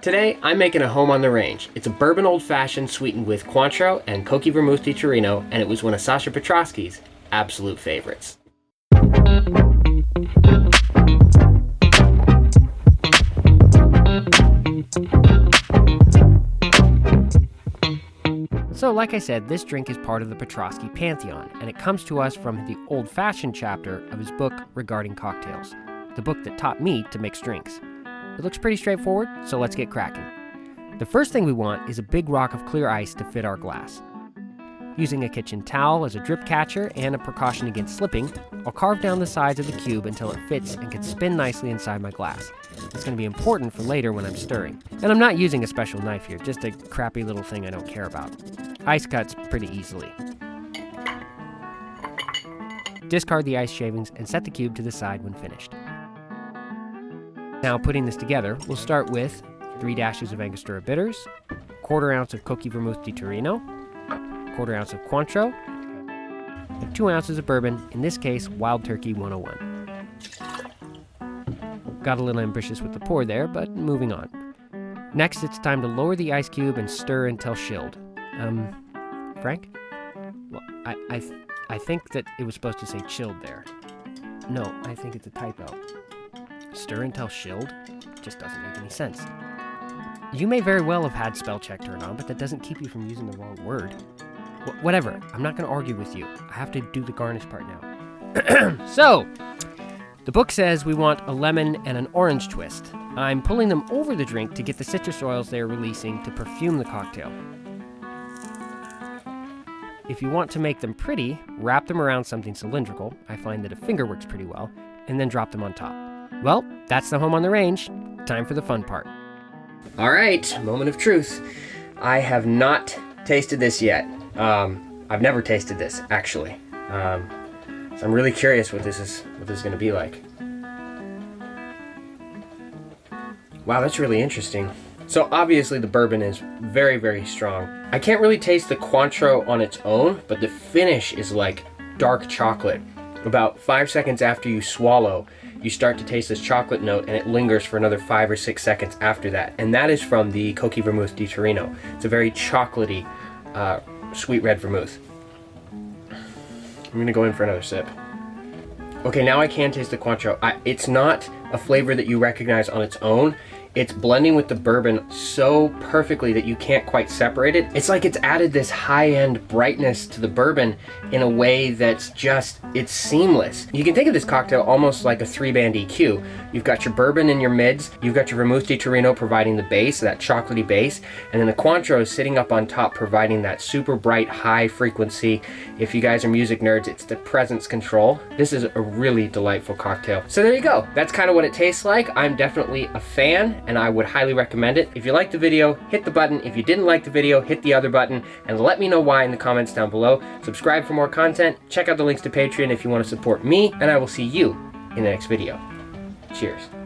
Today, I'm making a home on the range. It's a bourbon old-fashioned sweetened with Cointreau and Vermouth di Torino, and it was one of Sasha Petraske's absolute favorites. So, like I said, this drink is part of the Petraske pantheon, and it comes to us from the old-fashioned chapter of his book regarding cocktails, the book that taught me to mix drinks. It looks pretty straightforward, so let's get cracking. The first thing we want is a big rock of clear ice to fit our glass. Using a kitchen towel as a drip catcher and a precaution against slipping, I'll carve down the sides of the cube until it fits and can spin nicely inside my glass. It's going to be important for later when I'm stirring. And I'm not using a special knife here, just a crappy little thing I don't care about. Ice cuts pretty easily. Discard the ice shavings and set the cube to the side when finished. Now putting this together, we'll start with 3 dashes of Angostura bitters, 1/4 ounce of Vermouth di Torino, 1/4 ounce of Cointreau, and 2 ounces of bourbon, in this case Wild Turkey 101. Got a little ambitious with the pour there, but moving on. Next, it's time to lower the ice cube and stir until chilled. Frank? Well, I think that it was supposed to say chilled there. No, I think it's a typo. Stir until chilled? Just doesn't make any sense. You may very well have had spell check turned on, but that doesn't keep you from using the wrong word. Whatever, I'm not going to argue with you. I have to do the garnish part now. So, the book says we want a lemon and an orange twist. I'm pulling them over the drink to get the citrus oils they are releasing to perfume the cocktail. If you want to make them pretty, wrap them around something cylindrical. I find that a finger works pretty well, and then drop them on top. Well, that's the home on the range. Time for the fun part. All right, moment of truth. I have not tasted this yet. I've never tasted this, actually. So I'm really curious what this is going to be like. Wow, that's really interesting. So obviously the bourbon is very, very strong. I can't really taste the Cointreau on its own, but the finish is like dark chocolate. About 5 seconds after you swallow, you start to taste this chocolate note, and it lingers for another 5 or 6 seconds after that. And that is from the Vermouth di Torino. It's a very chocolatey, sweet red vermouth. I'm gonna go in for another sip. Okay, now I can taste the Cointreau. It's not a flavor that you recognize on its own. It's blending with the bourbon so perfectly that you can't quite separate it. It's like it's added this high-end brightness to the bourbon in a way that's it's seamless. You can think of this cocktail almost like a 3-band EQ. You've got your bourbon in your mids, you've got your Vermouth di Torino providing the base, that chocolatey base, and then the Cointreau is sitting up on top providing that super bright high frequency. If you guys are music nerds, it's the presence control. This is a really delightful cocktail. So there you go. That's kind of what it tastes like. I'm definitely a fan, and I would highly recommend it. If you liked the video, hit the button. If you didn't like the video, hit the other button, and let me know why in the comments down below. Subscribe for more content. Check out the links to Patreon if you want to support me, and I will see you in the next video. Cheers.